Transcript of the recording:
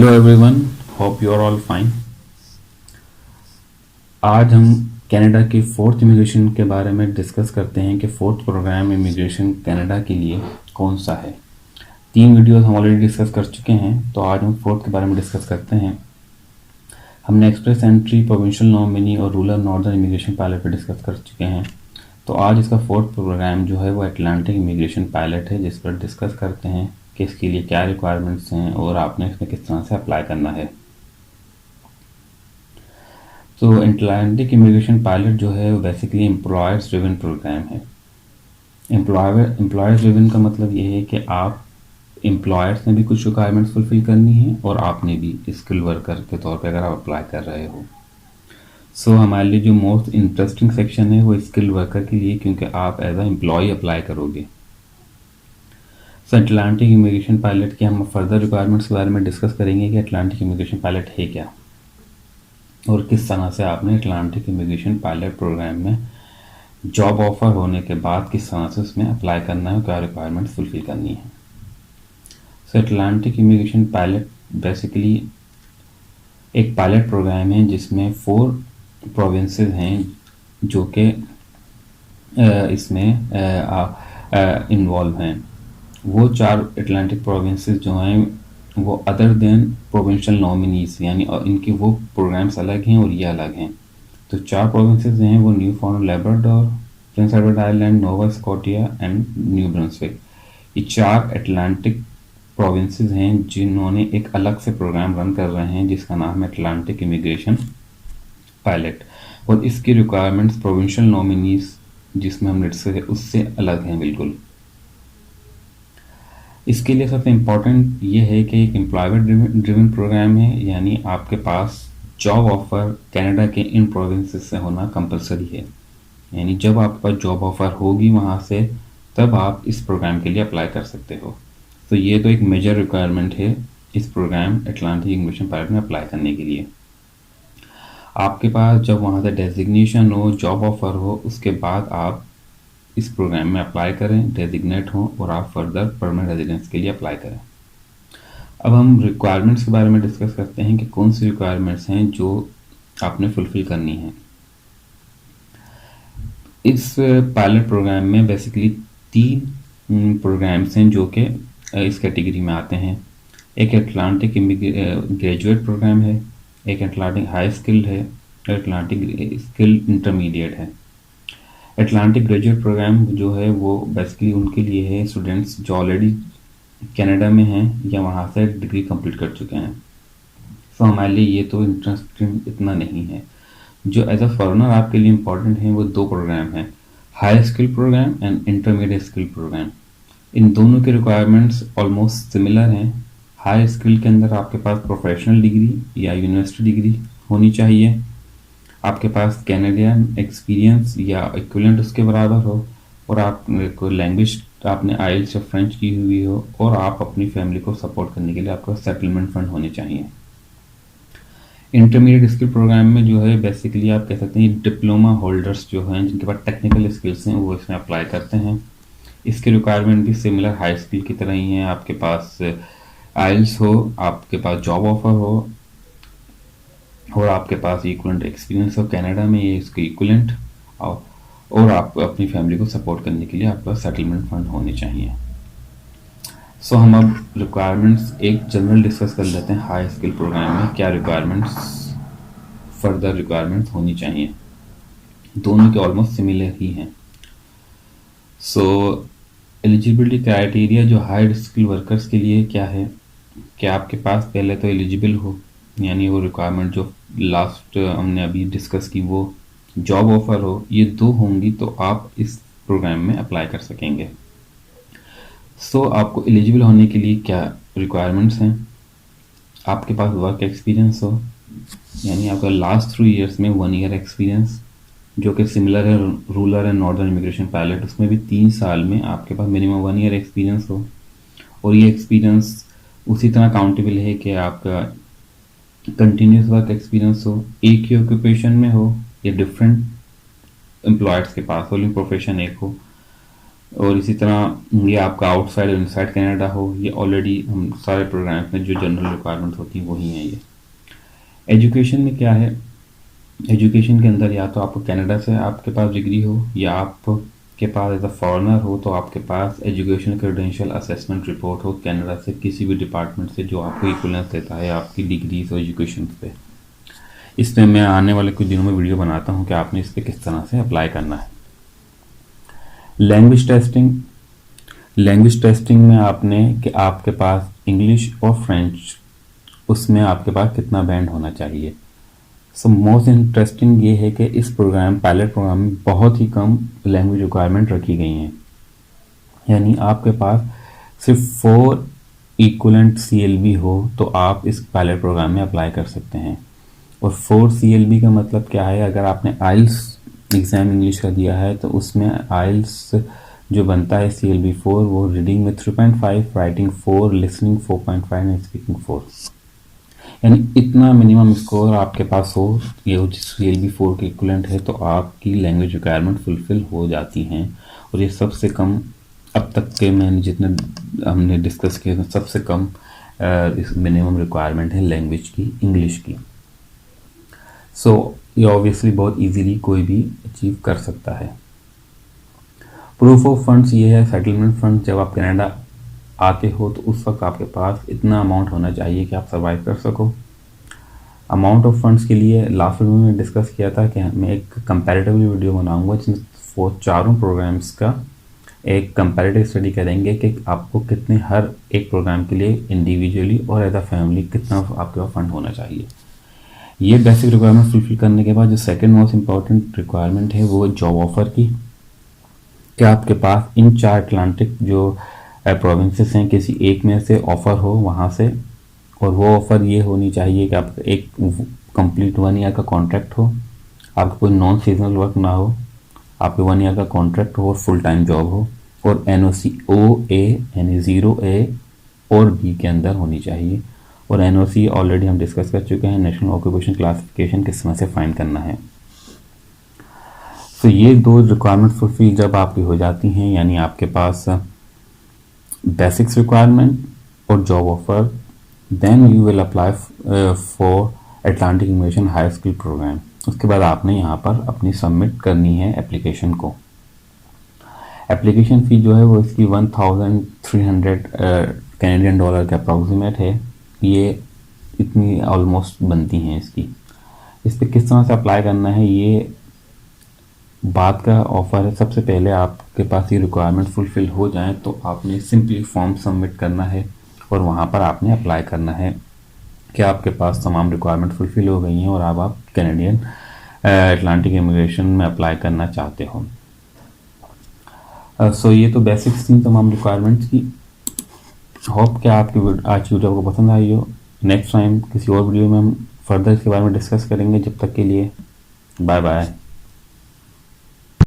Hello everyone, hope you are all fine. आज हम Canada के फोर्थ इमिग्रेशन के बारे में डिस्कस करते हैं कि फोर्थ प्रोग्राम इमिग्रेशन कनाडा के लिए कौन सा है। 3 वीडियोस हम ऑलरेडी डिस्कस कर चुके हैं, तो आज हम फोर्थ के बारे में डिस्कस करते हैं। हमने एक्सप्रेस एंट्री, प्रोविंशियल नॉमिनी और रूरल नॉर्दर्न इमिग्रेशन पायलट पर डिस्कस कर चुके हैं। तो आज इसका फोर्थ प्रोग्राम जो है वो अटलांटिक इमिग्रेशन पायलट है, जिस पर डिस्कस करते हैं कि इसके लिए क्या रिक्वायरमेंट्स हैं और आपने इसमें किस तरह से अप्लाई करना है। तो अटलांटिक इमिग्रेशन पायलट जो है वो बेसिकली एम्प्लॉयर्स ड्रिवन प्रोग्राम है। एम्प्लॉयर्स ड्रिवन का मतलब ये है कि आप एम्प्लॉयर्स ने भी कुछ रिक्वायरमेंट्स फुलफिल करनी है और आपने भी स्किल वर्कर के तौर पे अगर आप अप्लाई कर रहे हो। सो हमारे लिए जो मोस्ट इंटरेस्टिंग सेक्शन है वो स्किल वर्कर के लिए, क्योंकि आप एज अ एम्प्लॉय अप्लाई करोगे। सो अटलांटिक इमिग्रेशन पायलट के हम फर्दर रिक्वायरमेंट्स के बारे में डिस्कस करेंगे कि अटलांटिक इमिग्रेशन पायलट है क्या और किस तरह से आपने अटलांटिक इमिग्रेशन पायलट प्रोग्राम में जॉब ऑफर होने के बाद किस तरह से उसमें अप्लाई करना है और क्या रिक्वायरमेंट्स फुलफिल करनी है। सो अटलांटिक इमिग्रेशन पायलट बेसिकली एक पायलट प्रोग्राम है जिसमें 4 प्रोविंसेस हैं जो कि इसमें इन्वॉल्व हैं। वो 4 अटलांटिक प्रोविंसेस जो हैं वो अदर देन प्रोविंशियल नॉमिनीज, यानी इनके वो प्रोग्राम्स अलग हैं और ये अलग हैं। तो 4 प्रोविंसेस हैं वो new found Labrador, Prince Edward island, Nova Scotia and new Brunswick. ये 4 अटलांटिक प्रोविंसेस हैं जिन्होंने एक अलग से प्रोग्राम रन कर रहे हैं जिसका नाम है अटलांटिक इमिग्रेशन पायलट, और इसकी रिक्वायरमेंट्स प्रोविंशियल नॉमिनीज जिसमें हम डिस्कस है उससे अलग हैं बिल्कुल। इसके लिए सबसे इम्पोर्टेंट ये है कि एक एम्प्लॉयमेंट ड्रिवन प्रोग्राम है, यानी आपके पास जॉब ऑफर कनाडा के इन प्रोविंसेस से होना कंपलसरी है। यानी जब आपके पास जॉब ऑफर होगी वहाँ से, तब आप इस प्रोग्राम के लिए अप्लाई कर सकते हो। तो ये तो एक मेजर रिक्वायरमेंट है इस प्रोग्राम अटलांटिक इमिग्रेशन पायलट में अप्लाई करने के लिए। आपके पास जब वहाँ से डेजिग्नेशन हो, जॉब ऑफर हो, उसके बाद आप इस प्रोग्राम में अप्लाई करें, डेजिग्नेट हो और आप फर्दर परमानेंट रेजिडेंस के लिए अप्लाई करें। अब हम रिक्वायरमेंट्स के बारे में डिस्कस करते हैं कि कौन सी रिक्वायरमेंट्स हैं जो आपने फुलफिल करनी है। इस पायलट प्रोग्राम में बेसिकली 3 प्रोग्राम्स हैं जो कि इस कैटेगरी में आते हैं। एक अटलांटिक ग्रेजुएट प्रोग्राम है, एक अटलांटिक हाई स्किल्ड है, अटलांटिक स्किल इंटरमीडिएट है। अटलांटिक ग्रेजुएट प्रोग्राम जो है वो बेसिकली उनके लिए है स्टूडेंट्स जो ऑलरेडी कनाडा में हैं या वहाँ से डिग्री कंप्लीट कर चुके हैं। सो हमारे लिए ये तो इंटरेस्टिंग इतना नहीं है। जो एज अ फॉरेनर आपके लिए इम्पोर्टेंट है वो 2 प्रोग्राम हैं, high skill program and intermediate skill program. इन दोनों के रिक्वायरमेंट्स ऑलमोस्ट सिमिलर हैं। हाई स्किल के अंदर आपके पास प्रोफेशनल डिग्री या यूनिवर्सिटी डिग्री होनी चाहिए, आपके पास कैनेडियन एक्सपीरियंस या इक्विवेलेंट उसके बराबर हो, और आप कोई लैंग्वेज आपने आइल्स या फ्रेंच की हुई हो, और आप अपनी फैमिली को सपोर्ट करने के लिए आपका सेटलमेंट फंड होने चाहिए। इंटरमीडिएट स्किल प्रोग्राम में जो है बेसिकली आप कह सकते हैं डिप्लोमा होल्डर्स जो हैं जिनके पास टेक्निकल स्किल्स हैं वो इसमें अप्लाई करते हैं। इसके रिक्वायरमेंट भी सिमिलर हाई स्किल की तरह ही हैं। आपके पास आइल्स हो, आपके पास जॉब ऑफर हो और आपके पास इक्विवेलेंट एक्सपीरियंस हो कनाडा में, ये इसके इक्विवेलेंट, और आप अपनी फैमिली को सपोर्ट करने के लिए आपका सेटलमेंट फंड होने चाहिए। सो हम अब रिक्वायरमेंट्स एक जनरल डिस्कस कर लेते हैं। हाई स्किल प्रोग्राम में क्या रिक्वायरमेंट्स, फर्दर रिक्वायरमेंट्स होनी चाहिए। दोनों के ऑलमोस्ट सिमिलर ही हैं। सो एलिजिबिलिटी क्राइटेरिया जो हाई स्किल वर्कर्स के लिए क्या है कि आपके पास पहले तो एलिजिबल हो, यानी वो रिक्वायरमेंट जो लास्ट हमने अभी डिस्कस की वो जॉब ऑफर हो, ये 2 होंगी तो आप इस प्रोग्राम में अप्लाई कर सकेंगे। सो आपको एलिजिबल होने के लिए क्या रिक्वायरमेंट्स हैं, आपके पास वर्क एक्सपीरियंस हो, यानी आपका लास्ट 3 ईयर्स में 1 ईयर एक्सपीरियंस, जो कि सिमिलर है rural and northern immigration pilot, उसमें भी 3 साल में आपके पास मिनिमम 1 ईयर एक्सपीरियंस हो, और ये एक्सपीरियंस उसी तरह काउंटेबल है कि आपका कंटिन्यूस वर्क एक्सपीरियंस हो, एक ही ऑक्यूपेशन में हो या डिफरेंट एम्प्लॉयर्स के पास हो लेकिन प्रोफेशन एक हो, और इसी तरह ये आपका आउटसाइड और इनसाइड कनाडा हो, ये ऑलरेडी हम सारे प्रोग्राम में जो जनरल रिक्वायरमेंट होती हैं वही हैं ये। एजुकेशन में क्या है, एजुकेशन के अंदर या तो आपको कनाडा से आपके पास डिग्री हो, या आपके पास एज अ फॉरेनर हो तो आपके पास एजुकेशन क्रेडेंशियल असेसमेंट रिपोर्ट हो कनाडा से किसी भी डिपार्टमेंट से, जो आपको इक्वलेंस देता है आपकी डिग्रीज और एजुकेशन पे। इस पर मैं आने वाले कुछ दिनों में वीडियो बनाता हूँ कि आपने इस पर किस तरह से अप्लाई करना है। लैंग्वेज टेस्टिंग, लैंग्वेज टेस्टिंग में आपने कि आपके पास इंग्लिश और फ्रेंच, उसमें आपके पास कितना बैंड होना चाहिए। सो मोस्ट इंटरेस्टिंग ये है कि इस प्रोग्राम पायलट प्रोग्राम में बहुत ही कम लैंग्वेज रिक्वायरमेंट रखी गई हैं, यानी आपके पास सिर्फ 4 इक्वलेंट CLB हो तो आप इस पायलट प्रोग्राम में अप्लाई कर सकते हैं। और 4 CLB का मतलब क्या है, अगर आपने आइल्स एग्ज़ाम इंग्लिश का दिया है तो उसमें आइल्स जो बनता है CLB 4 वो रीडिंग में 3.5, राइटिंग 4, लिसनिंग 4.5 एंड स्पीकिंग 4, यानी इतना मिनिमम स्कोर आपके पास हो, ये CLB 4 के इक्वलेंट है तो आपकी लैंग्वेज रिक्वायरमेंट फुलफिल हो जाती हैं। और ये सबसे कम अब तक के मैंने जितने हमने डिस्कस किए सबसे कम इस मिनिमम रिक्वायरमेंट है लैंग्वेज की, इंग्लिश की। सो ये ऑब्वियसली बहुत इजीली कोई भी अचीव कर सकता है। प्रूफ ऑफ फंड्स ये है सेटलमेंट फंड, जब आप कनाडा आते हो तो उस वक्त आपके पास इतना अमाउंट होना चाहिए कि आप सर्वाइव कर सको। अमाउंट ऑफ फंड्स के लिए लास्ट वीडियो में डिस्कस किया था कि मैं एक कंपैरेटिव वीडियो बनाऊंगा जिसमें चारों प्रोग्राम्स का एक कंपैरेटिव स्टडी करेंगे कि आपको कितने हर एक प्रोग्राम के लिए इंडिविजुअली और एज अ फैमिली कितना आपके पास फंड होना चाहिए। ये बेसिक रिक्वायरमेंट फुलफिल करने के बाद जो सेकंड मोस्ट इंपॉर्टेंट रिक्वायरमेंट है वो जॉब ऑफर की, कि आपके पास इन 4 अटलांटिक जो प्रोविंसेस हैं किसी एक में से ऑफ़र हो वहाँ से, और वो ऑफ़र ये होनी चाहिए कि आपका एक कंप्लीट 1 ईयर का कॉन्ट्रैक्ट हो, आपका कोई नॉन सीजनल वर्क ना हो, आपके 1 ईयर का कॉन्ट्रैक्ट हो और फुल टाइम जॉब हो, और NOC OA यानी 0A और B के अंदर होनी चाहिए। और NOC ऑलरेडी हम डिस्कस कर चुके हैं, नेशनल ऑक्यूपेशन क्लासिफिकेशन किस तरह से फाइंड करना है। तो ये 2 रिक्वायरमेंट फुलफिल जब आपकी हो जाती हैं, यानी आपके पास बेसिक्स रिक्वायरमेंट और job offer, then you will apply for Atlantic immigration high skill program. उसके बाद आपने यहाँ पर अपनी सबमिट करनी है एप्लीकेशन को। एप्लीकेशन फ़ी जो है वो इसकी 1300 कैनेडियन डॉलर के अप्रॉक्सीमेट है, ये इतनी ऑलमोस्ट बनती हैं इसकी। इस पर किस तरह से अप्लाई करना है ये बात का ऑफ़र है। सबसे पहले आपके पास ये रिक्वायरमेंट फुलफ़िल हो जाए तो आपने सिंपली फॉर्म सबमिट करना है और वहाँ पर आपने अप्लाई करना है कि आपके पास तमाम रिक्वायरमेंट फुलफ़िल हो गई हैं और अब आप कैनेडियन अटलांटिक इमिग्रेशन में अप्लाई करना चाहते हो। सो ये तो बेसिक्स थी तमाम रिक्वायरमेंट्स की। होप कि आपकी आज की वीडियो आपको पसंद आई हो। नेक्स्ट टाइम किसी और वीडियो में हम फर्दर इसके बारे में डिस्कस करेंगे। जब तक के लिए बाय बाय।